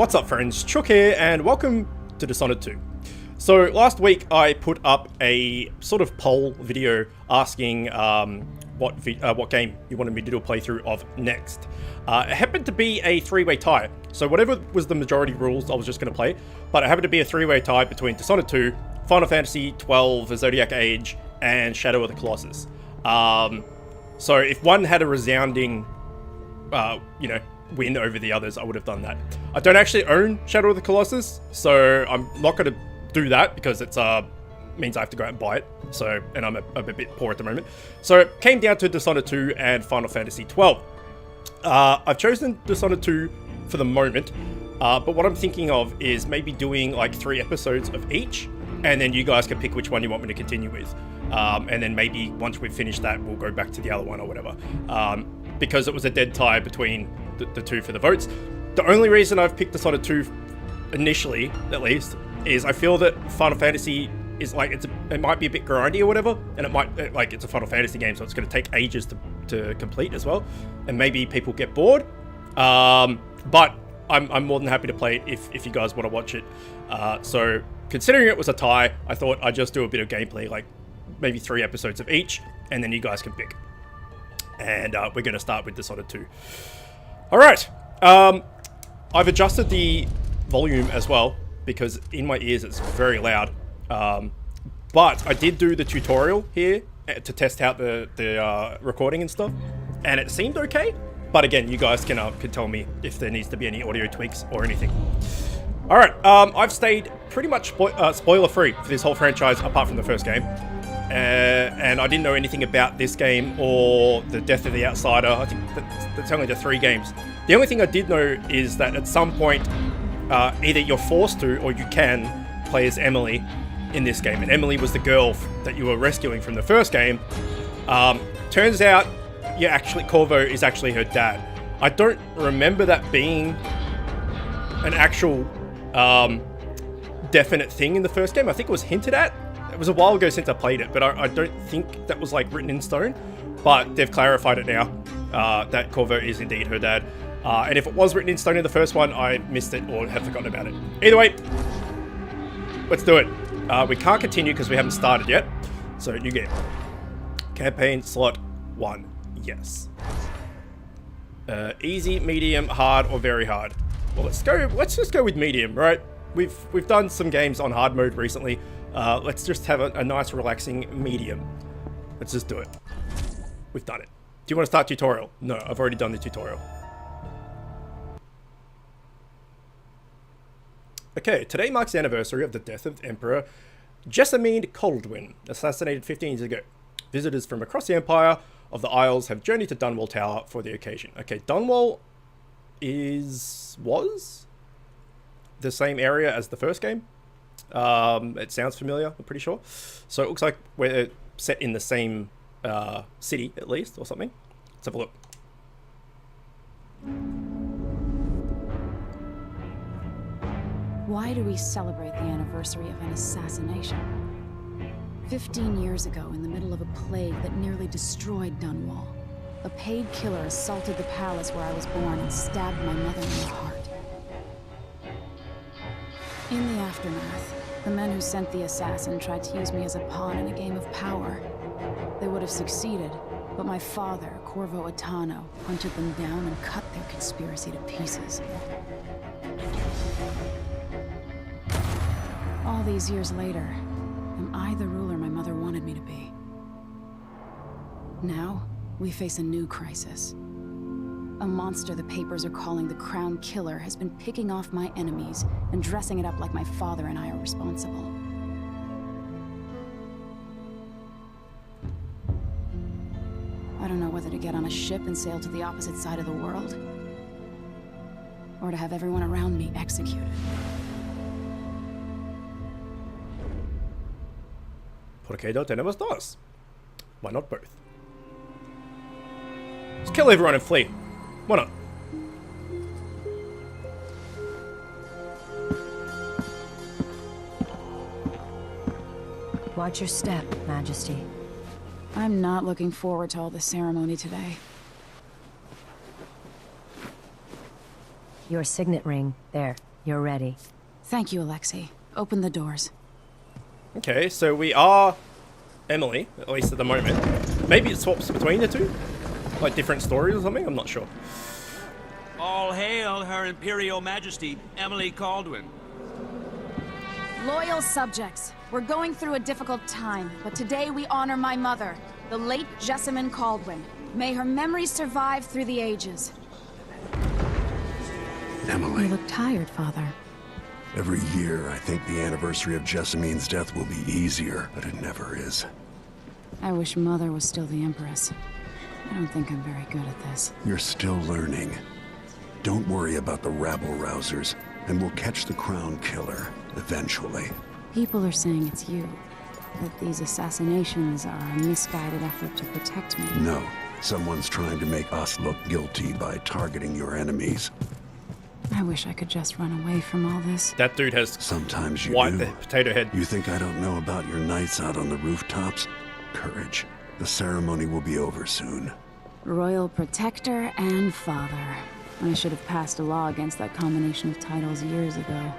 What's up friends, Chook here and welcome to Dishonored 2. So last week I put up a sort of poll video asking what game you wanted me to do a playthrough of next. It happened to be a three-way tie, so whatever was the majority rules I was just going to play, but it happened to be a three-way tie between Dishonored 2, Final Fantasy 12, The Zodiac Age, and Shadow of the Colossus. So if one had a resounding, win over the others, I would have done that. I don't actually own Shadow of the Colossus, so I'm not going to do that because it's means I have to go out and buy it. So, and I'm a bit poor at the moment. So it came down to Dishonored 2 and Final Fantasy 12. I've chosen Dishonored 2 for the moment, but what I'm thinking of is maybe doing like 3 episodes of each, and then you guys can pick which one you want me to continue with. And then maybe once we've finished that, we'll go back to the other one or whatever. Because it was a dead tie between the two for the votes. The only reason I've picked Dishonored 2 initially, at least, is I feel that Final Fantasy is like, it might be a bit grindy or whatever, and it might, like, it's a Final Fantasy game, so it's going to take ages to complete as well, and maybe people get bored. But I'm more than happy to play it if you guys want to watch it. So considering it was a tie, I thought I'd just do a bit of gameplay, like maybe 3 episodes of each, and then you guys can pick. And we're going to start with Dishonored 2. Alright, I've adjusted the volume as well, because in my ears it's very loud. But I did do the tutorial here to test out the recording and stuff, and it seemed okay. But again, you guys can tell me if there needs to be any audio tweaks or anything. Alright, I've stayed pretty much spoiler-free for this whole franchise, apart from the first game. And I didn't know anything about this game or the Death of the Outsider. I think that's only the 3 games. The only thing I did know is that at some point, either you're forced to or you can play as Emily in this game. And Emily was the girl that you were rescuing from the first game. Turns out, Corvo is actually her dad. I don't remember that being an actual definite thing in the first game. I think it was hinted at. It was a while ago since I played it, but I don't think that was like written in stone. But they've clarified it now, that Corvo is indeed her dad. And if it was written in stone in the first one, I missed it or have forgotten about it. Either way, let's do it. We can't continue because we haven't started yet. So new game. Campaign slot 1. Yes. Easy, medium, hard, or very hard. Well, let's just go with medium, right? We've done some games on hard mode recently. Let's just have a nice relaxing medium. Let's just do it. We've done it. Do you want to start tutorial? No, I've already done the tutorial. Okay, today marks the anniversary of the death of Emperor Emily Kaldwin, assassinated 15 years ago. Visitors from across the Empire of the Isles have journeyed to Dunwall Tower for the occasion. Okay, Dunwall was the same area as the first game. It sounds familiar, I'm pretty sure. So it looks like we're set in the same city, at least, or something. Let's have a look. Why do we celebrate the anniversary of an assassination? 15 years ago, in the middle of a plague that nearly destroyed Dunwall, a paid killer assaulted the palace where I was born and stabbed my mother in the heart. In the aftermath, the men who sent the assassin tried to use me as a pawn in a game of power. They would have succeeded, but my father, Corvo Attano, hunted them down and cut their conspiracy to pieces. All these years later, am I the ruler my mother wanted me to be? Now, we face a new crisis. A monster the papers are calling the Crown Killer has been picking off my enemies and dressing it up like my father and I are responsible. I don't know whether to get on a ship and sail to the opposite side of the world, or to have everyone around me executed. ¿Por qué no tenemos dos? Why not both? Let's kill everyone and flee. Why not? Watch your step, Majesty. I'm not looking forward to all the ceremony today. Your signet ring, there. You're ready. Thank you, Alexei. Open the doors. Okay, so we are Emily, at least at the moment. Maybe it swaps between the two? Like different stories or something? I'm not sure. All hail Her Imperial Majesty, Emily Kaldwin. Loyal subjects, we're going through a difficult time, but today we honor my mother, the late Jessamine Kaldwin. May her memory survive through the ages. Emily. You look tired, Father. Every year, I think the anniversary of Jessamine's death will be easier, but it never is. I wish Mother was still the Empress. I don't think I'm very good at this. You're still learning. Don't worry about the rabble-rousers, and we'll catch the Crown Killer, eventually. People are saying it's you. That these assassinations are a misguided effort to protect me. No. Someone's trying to make us look guilty by targeting your enemies. I wish I could just run away from all this. That dude has Sometimes you white do. the potato head. You think I don't know about your nights out on the rooftops? Courage. The ceremony will be over soon. Royal Protector and Father. I should have passed a law against that combination of titles years ago.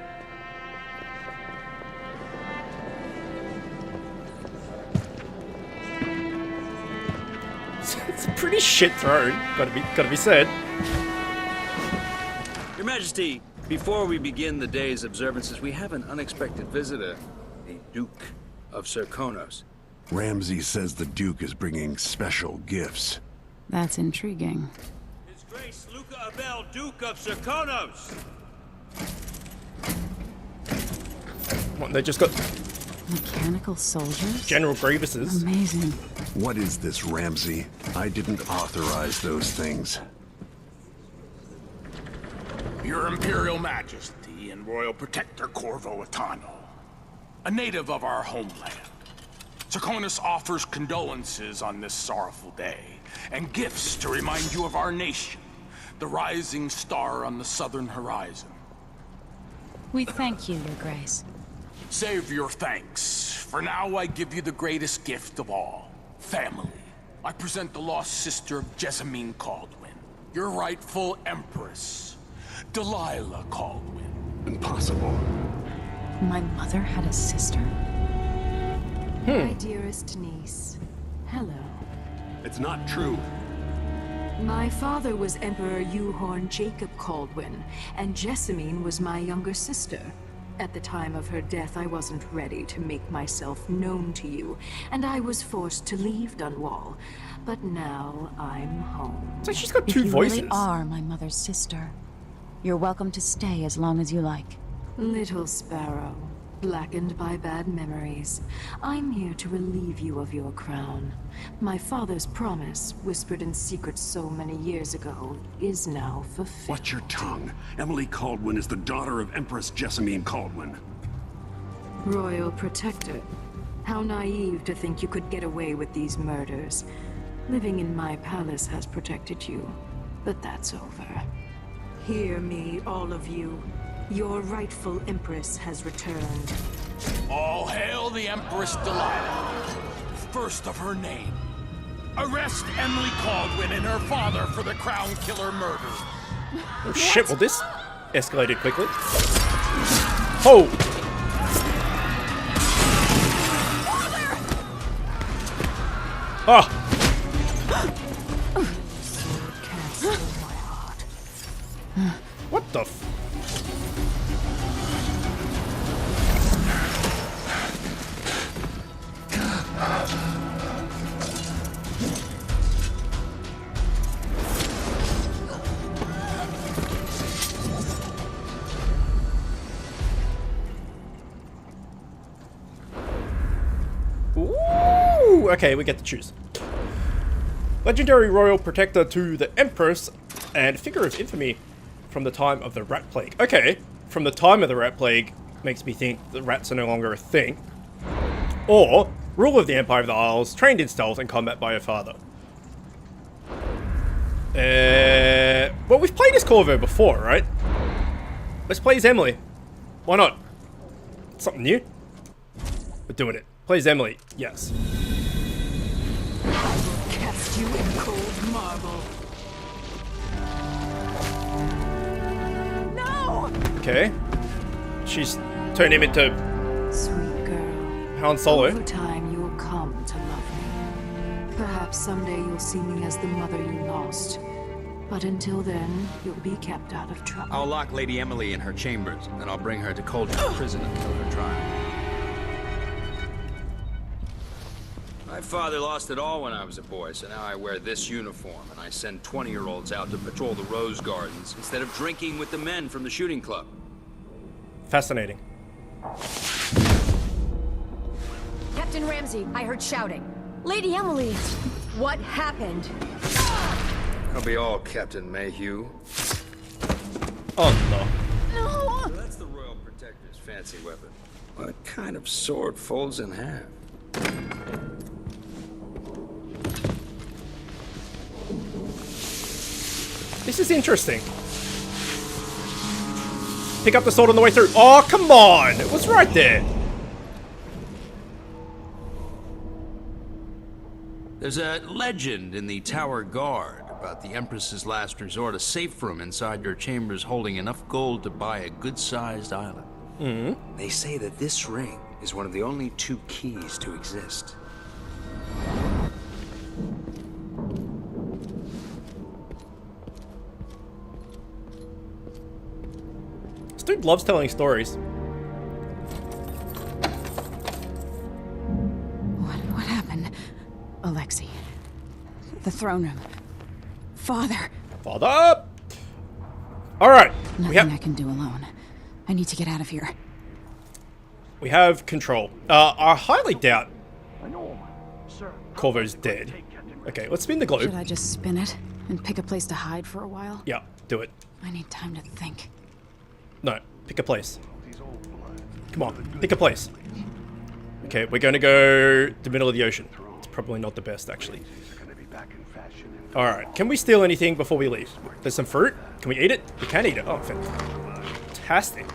It's a pretty shit throne, gotta be said. Your Majesty, before we begin the day's observances, we have an unexpected visitor, the Duke of Serkonos. Ramsay says the Duke is bringing special gifts. That's intriguing. His Grace Luca Abel, Duke of Serkonos! What, they just got Mechanical soldiers? General Grievuses. Amazing. What is this, Ramsay? I didn't authorize those things. Your Imperial Majesty and Royal Protector Corvo Attano, a native of our homeland. Serkonos offers condolences on this sorrowful day, and gifts to remind you of our nation, the rising star on the southern horizon. We thank you, Your Grace. Save your thanks. For now, I give you the greatest gift of all, family. I present the lost sister of Jessamine Kaldwin, your rightful Empress, Delilah Kaldwin. Impossible. My mother had a sister? My dearest niece, hello. It's not true. My father was Emperor Yuhorn Jacob Kaldwin, and Jessamine was my younger sister. At the time of her death, I wasn't ready to make myself known to you, and I was forced to leave Dunwall. But now I'm home. So she's got If two you voices. really are my mother's sister, you're welcome to stay as long as you like. Little sparrow, blackened by bad memories, I'm here to relieve you of your crown. My father's promise, whispered in secret so many years ago, is now fulfilled. Watch your tongue. Emily Kaldwin is the daughter of Empress Jessamine Kaldwin. Royal Protector. How naive to think you could get away with these murders. Living in my palace has protected you, but that's over. Hear me, all of you. Your rightful Empress has returned. All hail the Empress Delilah, first of her name. Arrest Emily Kaldwin and her father for the Crown Killer murder. Oh shit, well this escalated quickly. Oh! Ah! Cast in my heart. What the f... Ooh, okay, we get to choose. Legendary Royal Protector to the Empress and Figure of Infamy from the time of the Rat Plague. Okay, from the time of the Rat Plague makes me think the rats are no longer a thing. Or, Ruler of the Empire of the Isles, trained in stealth and combat by her father. Well, we've played as Corvo before, right? Let's play as Emily. Why not? Something new. We're doing it. Play as Emily. Yes. Cast you in cold marble. No! Okay. she's turned him into Sweet girl. Han Solo. Over time, you'll come to love me. Perhaps someday you'll see me as the mother you lost. But until then, you'll be kept out of trouble. I'll lock Lady Emily in her chambers, and I'll bring her to Coldstream Prison until her trial. My father lost it all when I was a boy, so now I wear this uniform, and I send 20-year-olds out to patrol the Rose Gardens instead of drinking with the men from the shooting club. Fascinating. Captain Ramsey, I heard shouting. Lady Emily, what happened? I'll be all Captain Mayhew. Oh no. No! So that's the Royal Protector's fancy weapon. What kind of sword folds in half? This is interesting. Pick up the sword on the way through. Oh, come on! It was right there. There's a legend in the Tower Guard about the Empress's last resort, a safe room inside your chambers holding enough gold to buy a good-sized island. Mm-hmm. They say that this ring is one of the only 2 keys to exist. This dude loves telling stories. What happened? Alexei. The throne room. Father. Father! Alright. Nothing I can do alone. I need to get out of here. We have control. I highly doubt Corvo's dead. Okay, let's spin the globe. Should I just spin it and pick a place to hide for a while? Yeah, do it. I need time to think. No, pick a place. Come on, pick a place. Okay, we're going to go the middle of the ocean. It's probably not the best, actually. Alright, can we steal anything before we leave? There's some fruit. Can we eat it? We can eat it. Oh, fantastic.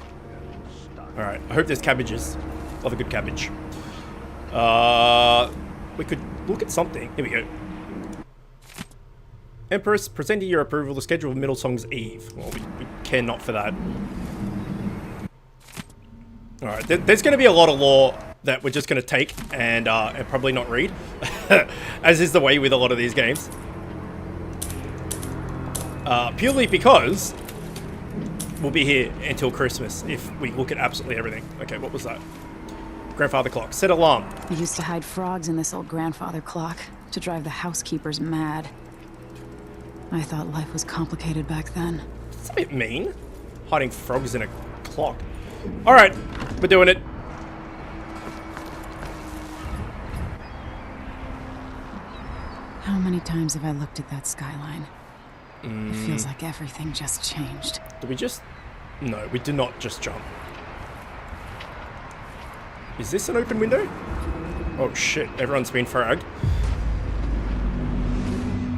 Alright, I hope there's cabbages. Love a good cabbage. We could look at something. Here we go. Empress, presenting your approval the schedule of Middlesong's Eve. Well, we care not for that. Alright, there's going to be a lot of lore that we're just going to take and probably not read. As is the way with a lot of these games. Purely because we'll be here until Christmas if we look at absolutely everything. Okay, what was that? Grandfather clock. Set alarm. I used to hide frogs in this old grandfather clock to drive the housekeepers mad. I thought life was complicated back then. It's a bit mean. Hiding frogs in a clock. Alright, we're doing it. How many times have I looked at that skyline? It feels like everything just changed. Did we just... No, we did not just jump. Is this an open window? Oh shit, everyone's been fragged.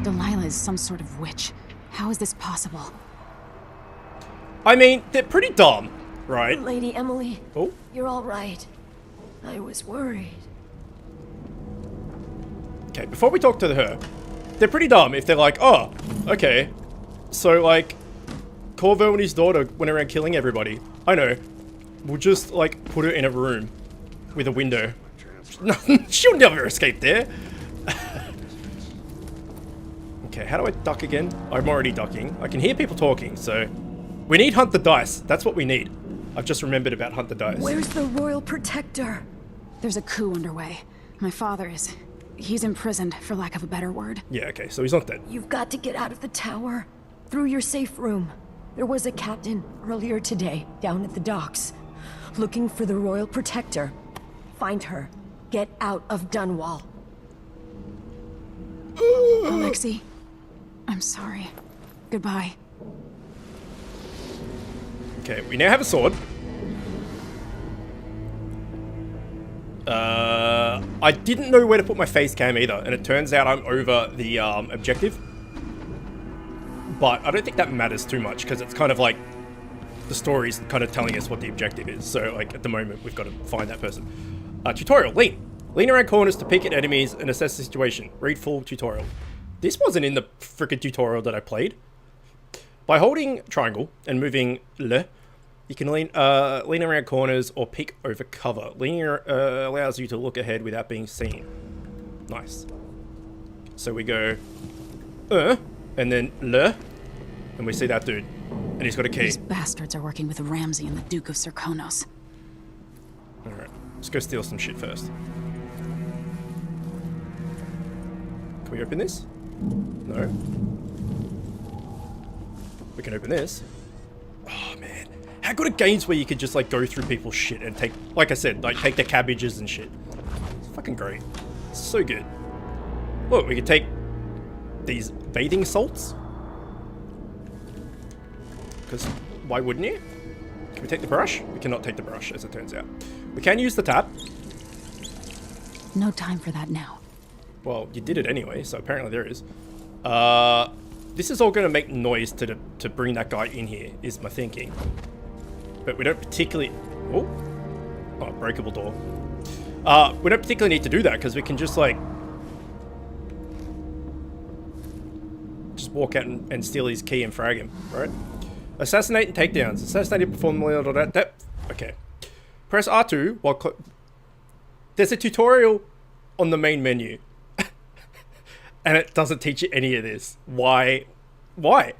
Delilah is some sort of witch. How is this possible? I mean, they're pretty dumb, right? Lady Emily, Oh, you're all right. I was worried. okay, before we talk to her, they're pretty dumb if they're like, oh, okay, so like, Corvo and his daughter went around killing everybody. I know. We'll just, like, put her in a room with a window. She'll never escape there. Okay, how do I duck again? I'm already ducking. I can hear people talking, so... We need Hunt the Dice. That's what we need. I've just remembered about Hunt the Dice. Where's the Royal Protector? There's a coup underway. My father is... He's imprisoned, for lack of a better word. Yeah, okay, so he's not dead. You've got to get out of the tower. Through your safe room. There was a captain earlier today, down at the docks. Looking for the Royal Protector. Find her. Get out of Dunwall. Alexei, I'm sorry. Goodbye. Okay, we now have a sword. I didn't know where to put my face cam either, and it turns out I'm over the objective. But I don't think that matters too much, because it's kind of like the story's kind of telling us what the objective is. So, like, at the moment, we've got to find that person. Tutorial, lean. Lean around corners to peek at enemies and assess the situation. Read full tutorial. This wasn't in the frickin' tutorial that I played. By holding triangle and moving le, You can lean around corners or peek over cover. Leaning allows you to look ahead without being seen. Nice. So we go, and then le, and we see that dude, and he's got a key. These bastards are working with Ramsay and the Duke of Serkonos. All right, let's go steal some shit first. Can we open this? No. We can open this. Oh man, how good are games where you could just like go through people's shit and take, like I said, like take their cabbages and shit. It's fucking great. It's so good. Look, we can take these bathing salts. Because why wouldn't you? Can we take the brush? We cannot take the brush, as it turns out. We can use the tap. No time for that now. Well, you did it anyway, so apparently there is. This is all going to make noise to bring that guy in here, is my thinking. But we don't particularly... Oh, breakable door. We don't particularly need to do that, because we can just, like... just walk out and steal his key and frag him, right? Assassinate and takedowns. Assassinate, perform that. Okay. Press R2 while... There's a tutorial on the main menu. And it doesn't teach you any of this. Why? Why?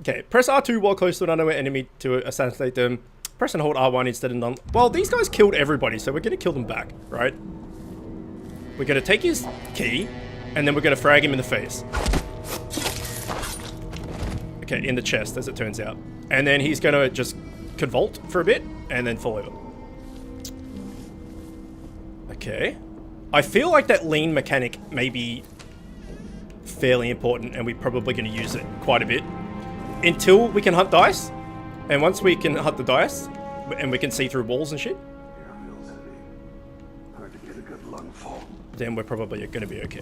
Okay, press R2 while close to an unaware enemy to assassinate them. Press and hold R1 instead of none. Well, these guys killed everybody, so we're going to kill them back, right? We're going to take his key, and then we're going to frag him in the face. Okay, in the chest, as it turns out. And then he's going to just convult for a bit, and then fall over. Okay. I feel like that lean mechanic may be fairly important, and we're probably going to use it quite a bit until we can hunt dice. And once we can hunt the dice and we can see through walls and shit, Hard to get a good lungful. then we're probably going to be okay.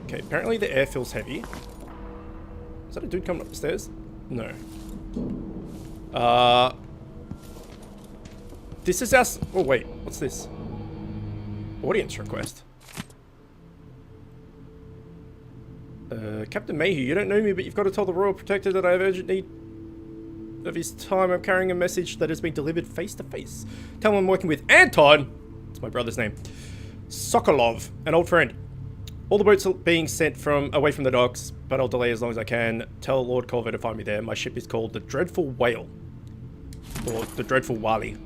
Okay, apparently the air feels heavy. Is that a dude coming up the stairs? No. This is our... Oh wait, what's this? Audience request. Captain Mayhew, you don't know me, but you've got to tell the Royal Protector that I have urgent need of his time. I'm carrying a message that has been delivered face to face. Tell him I'm working with Anton, it's my brother's name, Sokolov, an old friend. All the boats are being sent away from the docks, but I'll delay as long as I can. Tell Lord Corvo to find me there. My ship is called the Dreadful Whale, or the Dreadful Wally.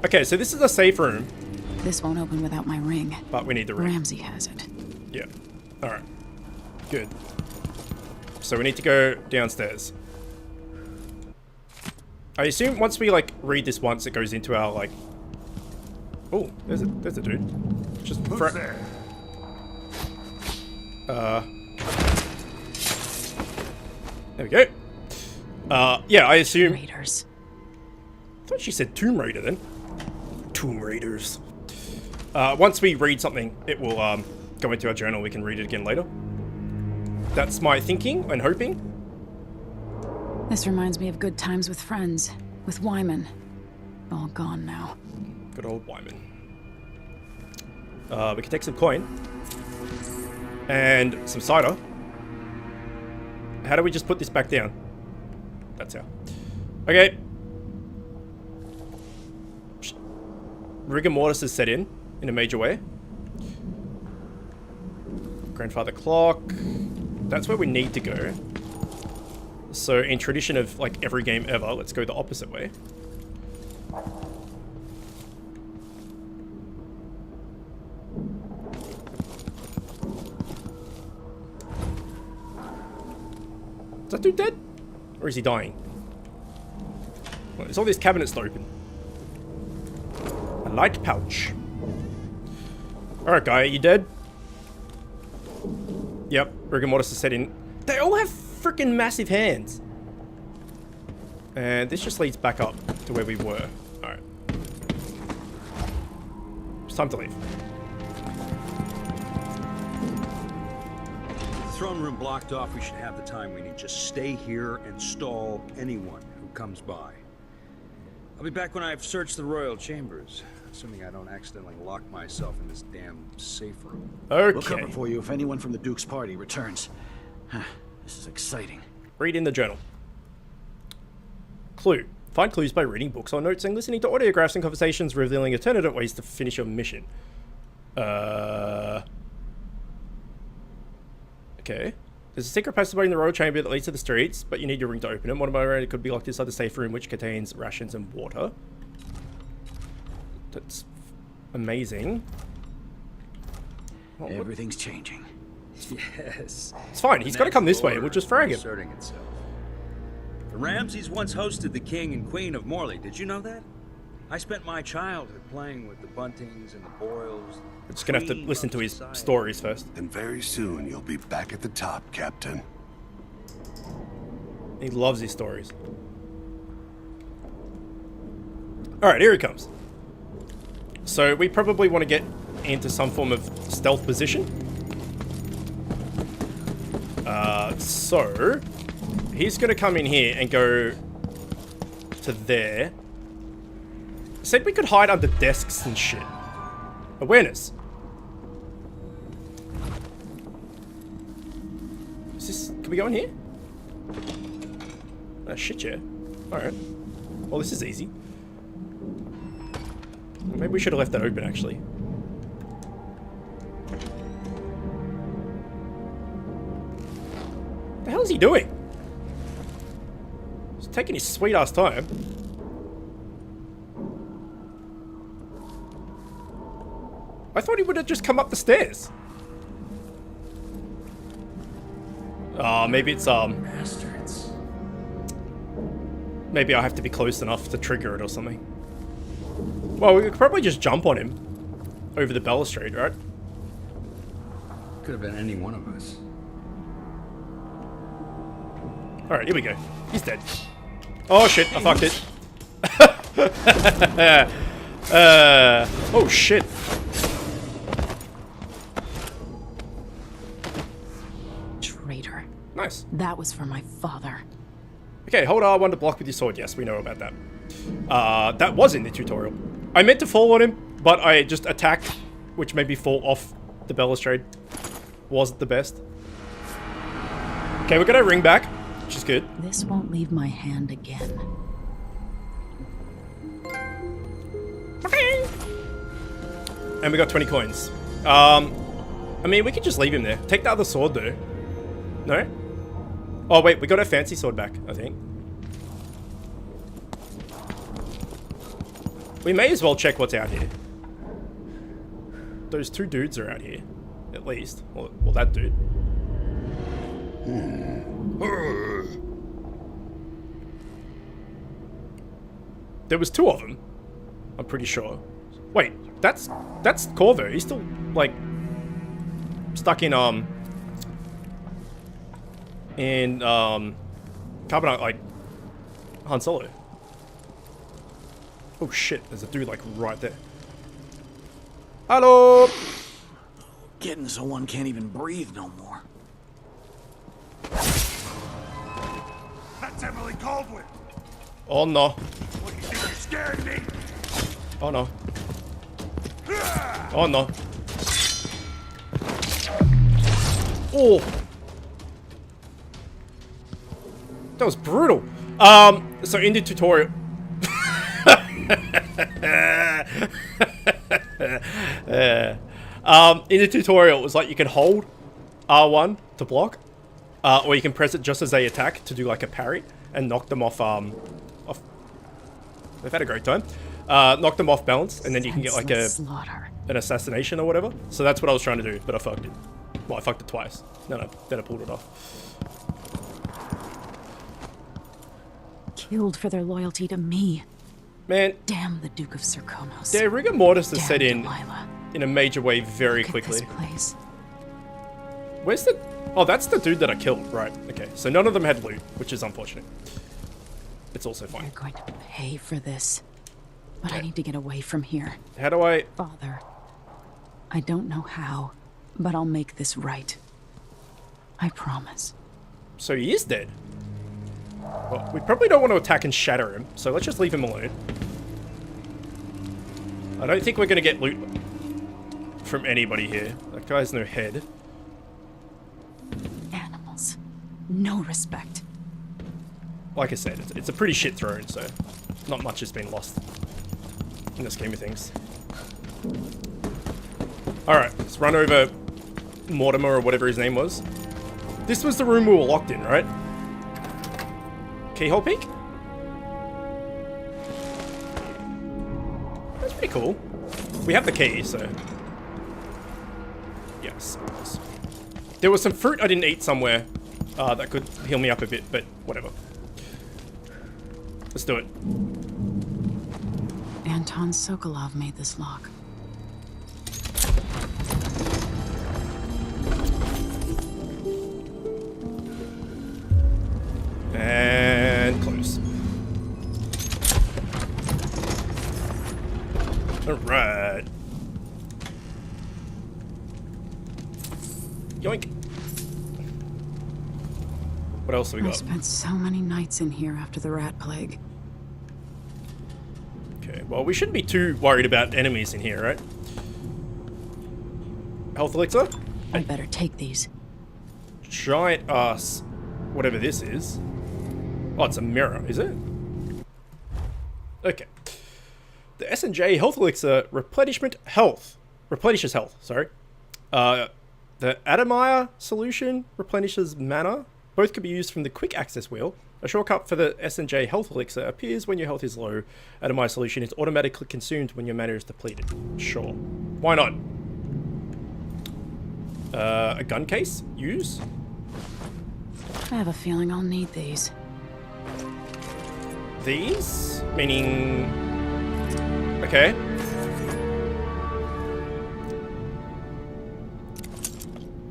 Okay, so this is a safe room. This won't open without my ring. But we need the ring. Ramsay has it. Yeah. Alright. Good. So we need to go downstairs. I assume once we, like, read this once, it goes into our, like... Oh, there's a dude. Just... Who's there? There we go. Yeah, I assume... Raiders. I thought she said Tomb Raider then. Tomb Raiders. Once we read something, it will go into our journal. We can read it again later. That's my thinking and hoping. This reminds me of good times with friends. With Wyman. All gone now. Good old Wyman. We can take some coin. And some cider. How do we just put this back down? That's how. Okay. Rigor mortis is set in a major way. Grandfather clock. That's where we need to go. So in tradition of like every game ever, let's go the opposite way. Is that dude dead? Or is he dying? Well, there's all these cabinets to open. A light pouch. Alright, guy, are you dead? Yep, rigor mortis is set in. They all have freaking massive hands. And this just leads back up to where we were. Alright. It's time to leave. The throne room blocked off, we should have the time we need. Just stay here and stall anyone who comes by. I'll be back when I've searched the royal chambers. Assuming I don't accidentally lock myself in this damn safe room. Okay. We'll cover for you if anyone from the Duke's party returns. This is exciting. Read in the journal. Clue. Find clues by reading books or notes and listening to audiographs and conversations revealing alternate ways to finish your mission. Okay. There's a secret passageway in the royal chamber that leads to the streets, but you need your ring to open it. One of my it could be locked inside the safe room, which contains rations and water. That's amazing. Oh, Everything's changing. Yes. it's fine. He's got to come this way. We'll just frag him. Asserting itself. The Ramses once hosted the king and queen of Morley. Did you know that? I spent my childhood playing with the Buntings and the Boyles. We're just gonna have to listen to his stories first. And very soon you'll be back at the top, Captain. He loves his stories. Alright, here he comes. So we probably want to get into some form of stealth position. So he's gonna come in here and go to there. Said we could hide under desks and shit. Awareness. Is this... Can we go in here? Oh, shit, yeah. Alright. Well, this is easy. Maybe we should have left that open, actually. What the hell is he doing? He's taking his sweet-ass time. I thought he would have just come up the stairs. Oh, maybe it's, Bastards. maybe I have to be close enough to trigger it or something. Well, we could probably just jump on him over the balustrade, right? Could have been any one of us. Alright, here we go. He's dead. Oh shit, I fucked it. Oh shit. Traitor. Nice. That was for my father. Okay, hold R1 to block with your sword. Yes, we know about that. That was in the tutorial. I meant to fall on him, but I just attacked, which made me fall off the balustrade. Wasn't the best. Okay, we're gonna ring back, which is good. This won't leave my hand again. And we got 20 coins. I mean, we could just leave him there. Take the other sword, though. No? Oh, wait, we got our fancy sword back, I think. We may as well check what's out here. Those two dudes are out here, at least. Well, that dude. There was two of them. I'm pretty sure. Wait, that's Corvo. He's still, like, stuck in Carbonite, like, Han Solo. Oh shit, there's a dude, like, right there. Hello! Getting so one can't even breathe no more. That's Emily Kaldwin. Oh no. What do you think, you're scaring me? Oh no. Oh no. Oh! That was brutal. So in the tutorial... in the tutorial, it was like you can hold R1 to block, or you can press it just as they attack to do like a parry and knock them off. They've had a great time. Knock them off balance, and then you can get like an assassination or whatever. So that's what I was trying to do, but I fucked it. Well, I fucked it twice. Then I pulled it off. Killed for their loyalty to me. Man, Damn the Duke of Serkonos. their rigor mortis is Damn set in Delilah. in a major way very Look at quickly. this place. Where's the... Oh, that's the dude that I killed. Right, okay. So none of them had loot, which is unfortunate. It's also fine. You're going to pay for this. But I Okay. need to get away from here. How do I... Father, I don't know how, but I'll make this right. I promise. So he is dead. Well, we probably don't want to attack and shatter him, so let's just leave him alone. I don't think we're going to get loot from anybody here. That guy's no head. Animals. No respect. like I said, it's a pretty shit throne, so not much has been lost in the scheme of things. Alright, let's run over Mortimer or whatever his name was. This was the room we were locked in, right? Keyhole peek? That's pretty cool. We have the key, so... Yes. There was some fruit I didn't eat somewhere that could heal me up a bit, but whatever. Let's do it. Anton Sokolov made this lock. And close. Alright. Yoink. What else have we I got? spent so many nights in here after the rat plague. Okay, well, we shouldn't be too worried about enemies in here, right? Health elixir? I better take these. Giant ass, whatever this is. Oh, it's a mirror, is it? Okay. The S&J health elixir replenishes health, sorry. The Adamire solution replenishes mana. Both can be used from the quick access wheel. A shortcut for the S&J health elixir appears when your health is low. Adamire solution is automatically consumed when your mana is depleted. Sure. Why not? A gun case? Use? I have a feeling I'll need these. These? Meaning... Okay.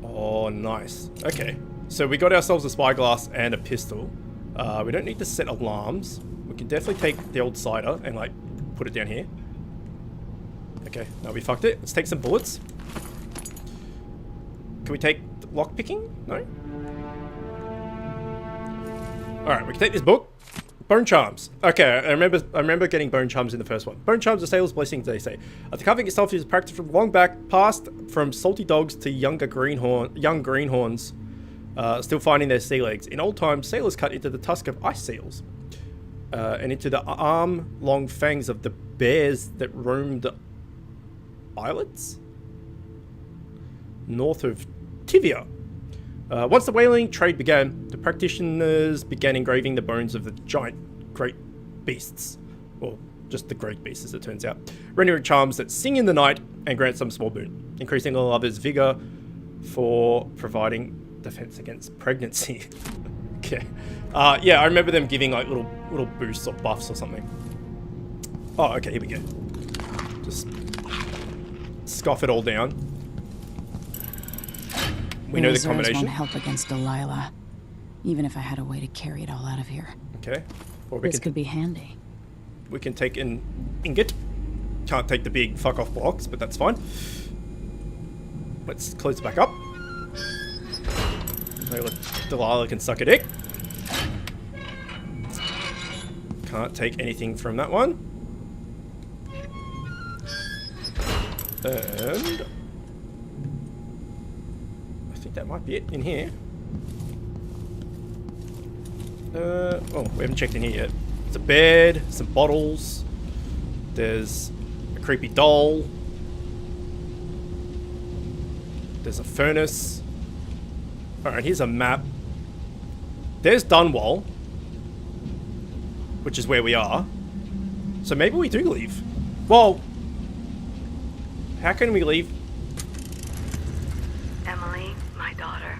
Oh, nice. Okay. So we got ourselves a spyglass and a pistol. We don't need to set alarms. We can definitely take the old cider and, like, put it down here. Okay, now we fucked it. Let's take some bullets. Can we take lockpicking? No? Alright, we can take this book. Bone charms. Okay, I remember getting bone charms in the first one. Bone charms are Sailor's blessings, they say. The carving itself is practiced from long back, passed from salty dogs to young greenhorns, still finding their sea legs. In old times, sailors cut into the tusk of ice seals, and into the arm-long fangs of the bears that roamed the islets north of Tivia. Once the whaling trade began, the practitioners began engraving the bones of the giant great beasts. Well, just the great beasts, as it turns out. Rendering charms that sing in the night and grant some small boon, increasing the lover's vigor for providing defense against pregnancy. Okay. Yeah, I remember them giving like little boosts or buffs or something. Oh, okay, here we go. Just scoff it all down. We know the combination. Won't help against Delilah, even if I had a way to carry it all out of here. Okay. Or This could be handy. We can take an ingot. Can't take the big fuck off blocks, but that's fine. Let's close it back up. Delilah can suck a dick. Can't take anything from that one. And I think that might be it in here. Oh, we haven't checked in here yet. There's a bed, some bottles. There's a creepy doll. There's a furnace. Alright, here's a map. There's Dunwall, which is where we are. So maybe we do leave. Well, how can we leave? Emily, my daughter,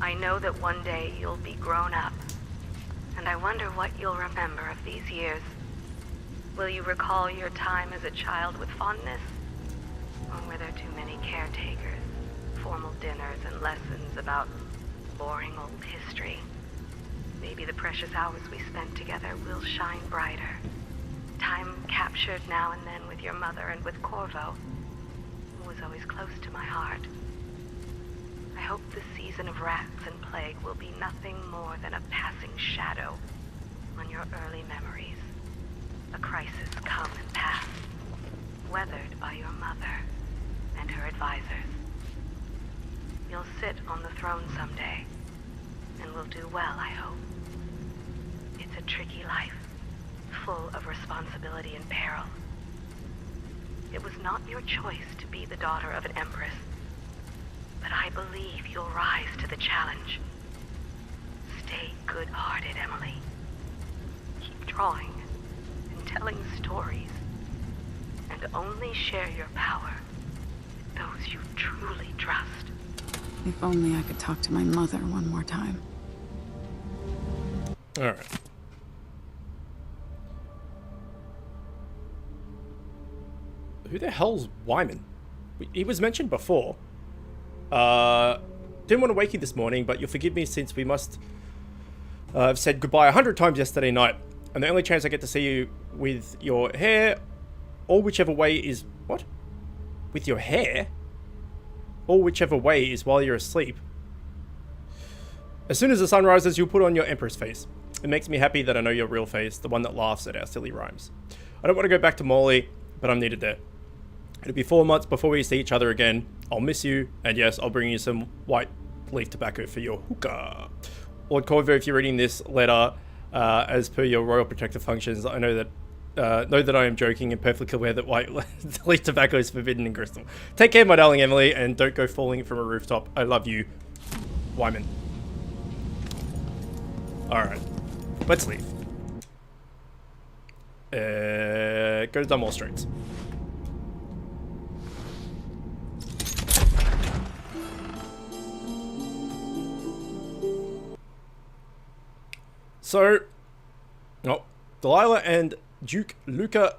I know that one day you'll be grown up, and I wonder what you'll remember of these years. Will you recall your time as a child with fondness? Or were there too many caretakers, formal dinners, and lessons about boring old history? Maybe the precious hours we spent together will shine brighter. Time captured now and then with your mother and with Corvo, who was always close to my heart. I hope the season of rats and plague will be nothing more than a passing shadow on your early memories. A crisis come and pass, weathered by your mother and her advisors. You'll sit on the throne someday, and will do well, I hope. tricky life, full of responsibility and peril. It was not your choice to be the daughter of an empress, but I believe you'll rise to the challenge. Stay good-hearted, Emily. Keep drawing and telling stories, and only share your power with those you truly trust. If only I could talk to my mother one more time. Alright. Who the hell's Wyman? He was mentioned before. Didn't want to wake you this morning, but you'll forgive me since we must have said goodbye 100 times yesterday night. And the only chance I get to see you with your hair, or whichever way is... What? With your hair? Or whichever way is while you're asleep. As soon as the sun rises, you'll put on your Empress face. It makes me happy that I know your real face, the one that laughs at our silly rhymes. I don't want to go back to Morley, but I'm needed there. It'll be 4 months before we see each other again. I'll miss you, and yes, I'll bring you some white leaf tobacco for your hookah. Lord Corvo, if you're reading this letter, as per your royal protective functions, I know that I am joking and perfectly aware that white leaf tobacco is forbidden in Crystal. Take care, my darling Emily, and don't go falling from a rooftop. I love you, Wyman. Alright, let's leave. Go to Dunwall Straits. So, Delilah and Duke Luca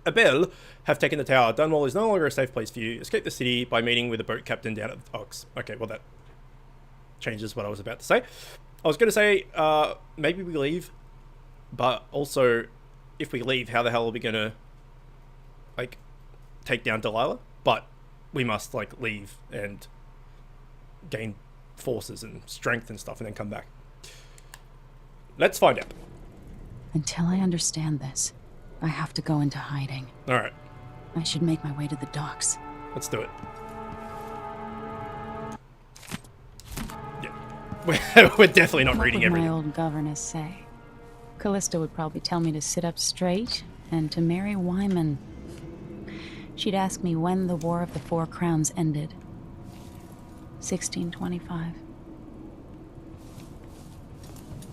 Abel have taken the tower. Dunwall is no longer a safe place for you. Escape the city by meeting with the boat captain down at the docks. Okay, well that changes what I was about to say. I was going to say, maybe we leave, but also, if we leave, how the hell are we going to, like, take down Delilah? But we must, like, leave and gain forces and strength and stuff and then come back. Let's find out. Until I understand this, I have to go into hiding. Alright. I should make my way to the docks. Let's do it. Yeah. We're definitely not reading What would everything. my old governess say? Callista would probably tell me to sit up straight and to marry Wyman. She'd ask me when the War of the Four Crowns ended. 1625.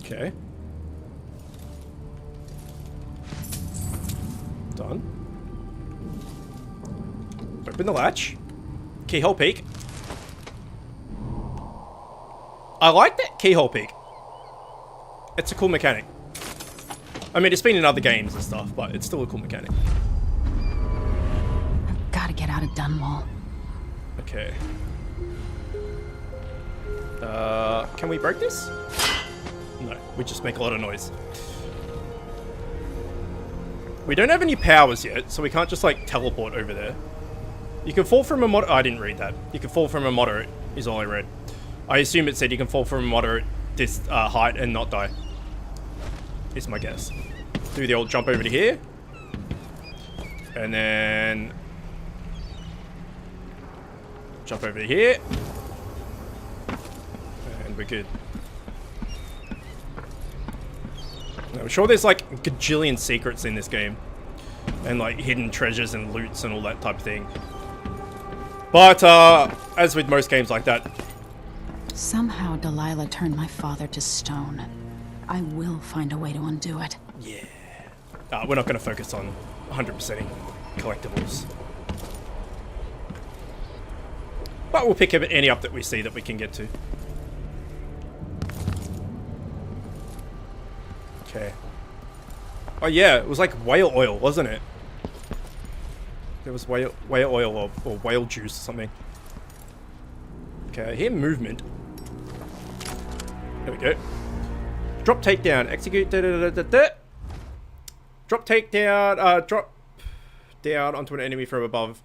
Okay. Done. Open the latch. Keyhole peek. I like that keyhole peek. It's a cool mechanic. I mean, it's been in other games and stuff, but it's still a cool mechanic. I've got to get out of Dunwall. Okay. Can we break this? No, we just make a lot of noise. We don't have any powers yet, so we can't just, like, teleport over there. You can fall from a I didn't read that. You can fall from a moderate, is all I read. I assume it said you can fall from a moderate height and not die. Is my guess. Do the old jump over to here. And then... jump over to here. And we're good. I'm sure there's like a gajillion secrets in this game. And like hidden treasures and loots and all that type of thing. But as with most games like that. Somehow Delilah turned my father to stone. I will find a way to undo it. Yeah. We're not going to focus on 100%ing collectibles. But we'll pick any up that we see that we can get to. Okay. Oh yeah, it was like whale oil, wasn't it? There was whale oil or whale juice or something. Okay, I hear movement. There we go. Drop takedown. Execute. Drop takedown. Drop down onto an enemy from above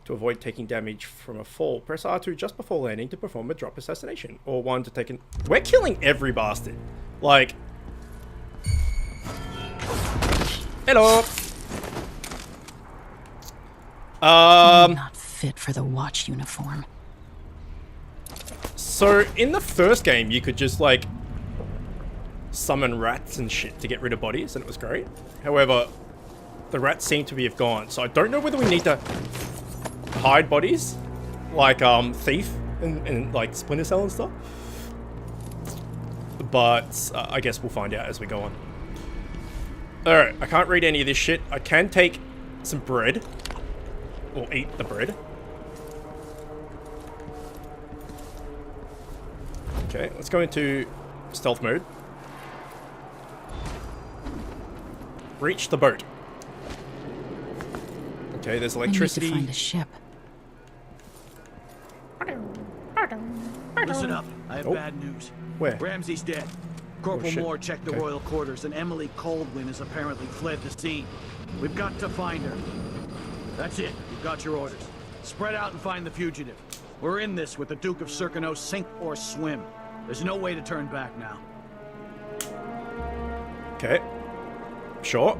to avoid taking damage from a fall. Press R2 just before landing to perform a drop assassination. Or 1 to take an... We're killing every bastard. Like... Hello. I'm not fit for the watch uniform. So in the first game, you could just like summon rats and shit to get rid of bodies, and it was great. However, the rats seem to have gone, so I don't know whether we need to hide bodies, like Thief and like Splinter Cell and stuff. But I guess we'll find out as we go on. Alright, I can't read any of this shit. I can take some bread, or eat the bread. Okay, let's go into stealth mode. Reach the boat. Okay, there's electricity. I need to find a ship. Listen up. I have bad news. Where? Ramsey's dead. Corporal shit. Moore checked the Okay. royal quarters, and Emily Kaldwin has apparently fled the scene. We've got to find her. That's it. You've got your orders. Spread out and find the fugitive. We're in this with the Duke of Circano, sink or swim. There's no way to turn back now. Okay. Sure.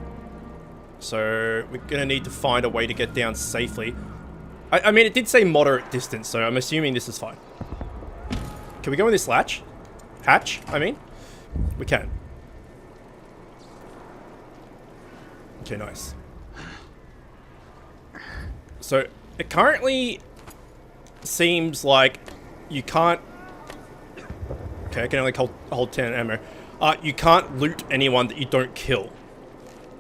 So, we're gonna need to find a way to get down safely. I mean, it did say moderate distance, so I'm assuming this is fine. Can we go in this latch? Hatch, I mean? We can. Okay, nice. So, it currently seems like you can't... Okay, I can only hold 10 ammo. You can't loot anyone that you don't kill.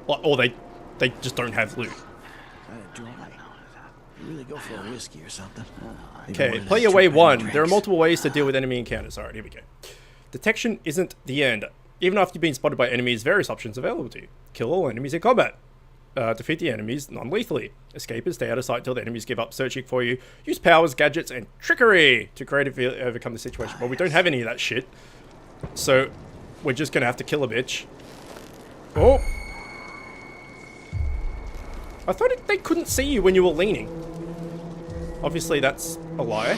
Or they just don't have loot. You really go for a whiskey or something? Okay, player way 1. There are multiple ways to deal with enemy encounters. Alright, here we go. Detection isn't the end. Even after you've been spotted by enemies, various options available to you. Kill all enemies in combat. Defeat the enemies non-lethally. Escape and stay out of sight till the enemies give up searching for you. Use powers, gadgets, and trickery to creatively overcome the situation. Well, we don't have any of that shit. So, we're just gonna have to kill a bitch. Oh! I thought they couldn't see you when you were leaning. Obviously, that's a lie.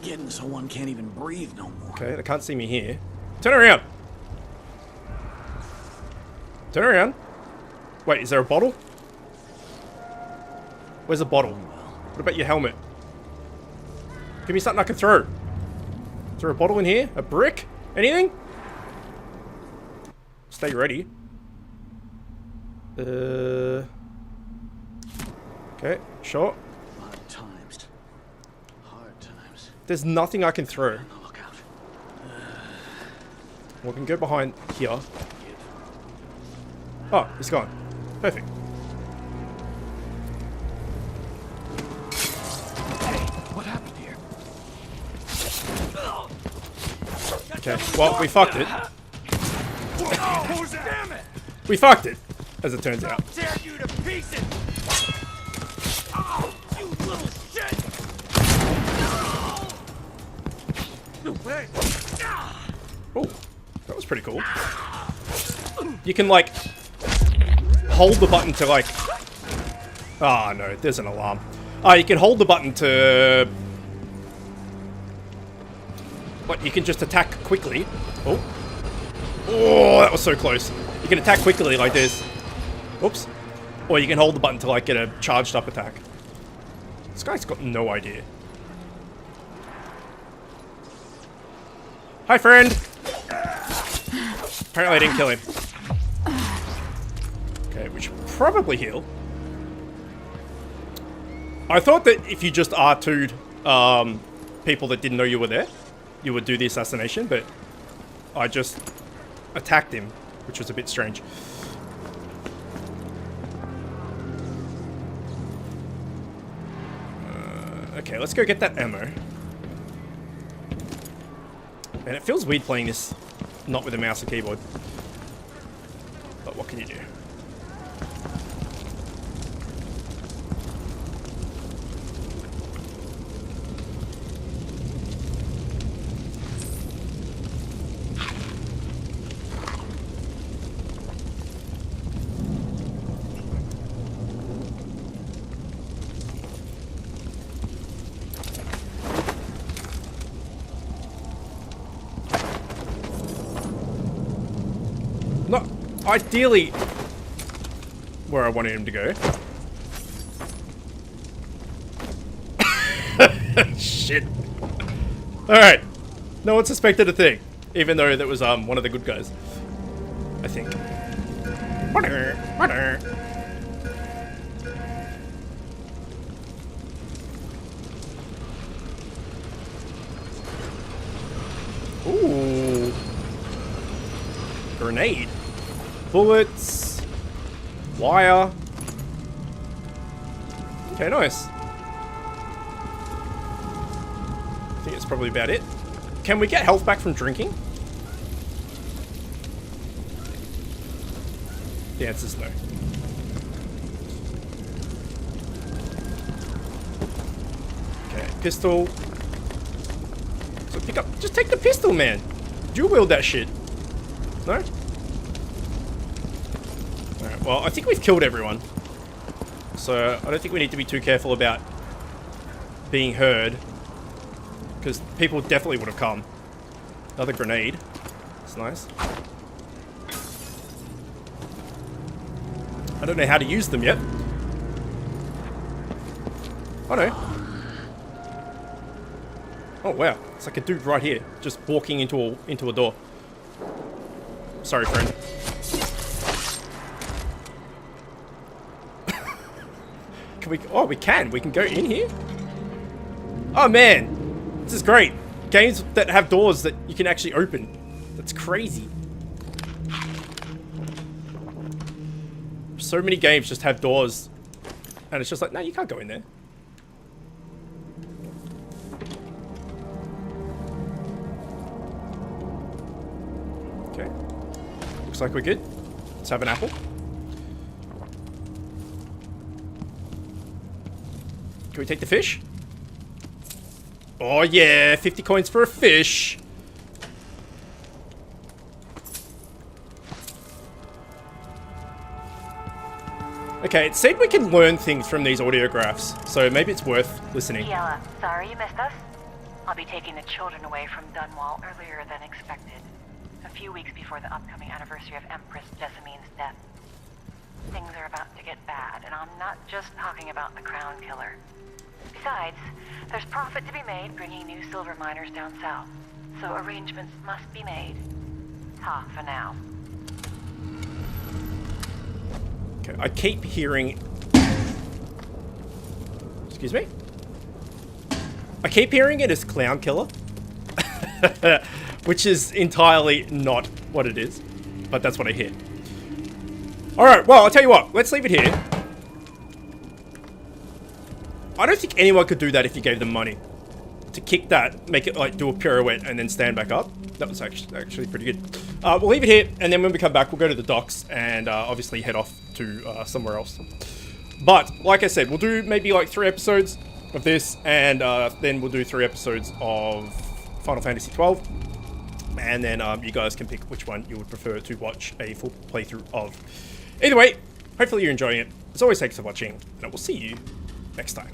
Getting so one can't even breathe no more. Okay, they can't see me here. Turn around! Turn around. Wait, is there a bottle? Where's the bottle? What about your helmet? Give me something I can throw. Is there a bottle in here? A brick? Anything? Stay ready. Okay, sure. Hard times. Hard times. There's nothing I can throw. Look out. We can go behind here. Oh, it's gone. Perfect. Hey, what happened here? Okay, well, we fucked it. Oh, damn it! We fucked it, as it turns out. Tear you to pieces! Oh, you little shit! Hey. Oh, that was pretty cool. You can, like, hold the button to, like... Ah, no, there's an alarm. You can hold the button to... But you can just attack quickly. Oh. Oh, that was so close. You can attack quickly like this. Oops. Or you can hold the button to, like, get a charged up attack. This guy's got no idea. Hi, friend! Apparently I didn't kill him. Okay, we should probably heal. I thought that if you just R2'd people that didn't know you were there, you would do the assassination, but I just attacked him, which was a bit strange. Okay, let's go get that ammo. And it feels weird playing this not with a mouse and keyboard. But what can you do? Not ideally where I wanted him to go. Shit. Alright. No one suspected a thing. Even though that was one of the good guys, I think. Ooh. Grenade. Bullets. Wire. Okay, nice. I think it's probably about it. Can we get health back from drinking? The answer's no. Okay, pistol. So pick up, just take the pistol, man. Dual wield that shit. No? Alright, well, I think we've killed everyone. So I don't think we need to be too careful about being heard. Because people definitely would have come. Another grenade. That's nice. I don't know how to use them yet. Oh no. Oh wow, it's like a dude right here, just walking into a door. Sorry, friend. Can we? Oh, we can. We can go in here. Oh man, this is great. Games that have doors that you can actually open. That's crazy. So many games just have doors, and it's just like, no, you can't go in there. Okay. Looks like we're good. Let's have an apple. Can we take the fish? Oh yeah, 50 coins for a fish. Okay, it said we can learn things from these audiographs, so maybe it's worth listening. Yella, sorry you missed us. I'll be taking the children away from Dunwall earlier than expected. A few weeks before the upcoming anniversary of Empress Jessamine's death. Things are about to get bad, and I'm not just talking about the Crown Killer. Besides, there's profit to be made bringing new silver miners down south, so arrangements must be made. Ta for now. Okay, I keep hearing... Excuse me? I keep hearing it as Clown Killer. Which is entirely not what it is. But that's what I hear. Alright, well, I'll tell you what. Let's leave it here. I don't think anyone could do that if you gave them money. To kick that, make it like do a pirouette and then stand back up. That was actually pretty good. We'll leave it here, and then when we come back, we'll go to the docks and obviously head off to somewhere else. But, like I said, we'll do maybe like 3 episodes of this, and then we'll do 3 episodes of Final Fantasy XII. And then you guys can pick which one you would prefer to watch a full playthrough of. Either way, hopefully you're enjoying it. As always, thanks for watching, and I will see you next time.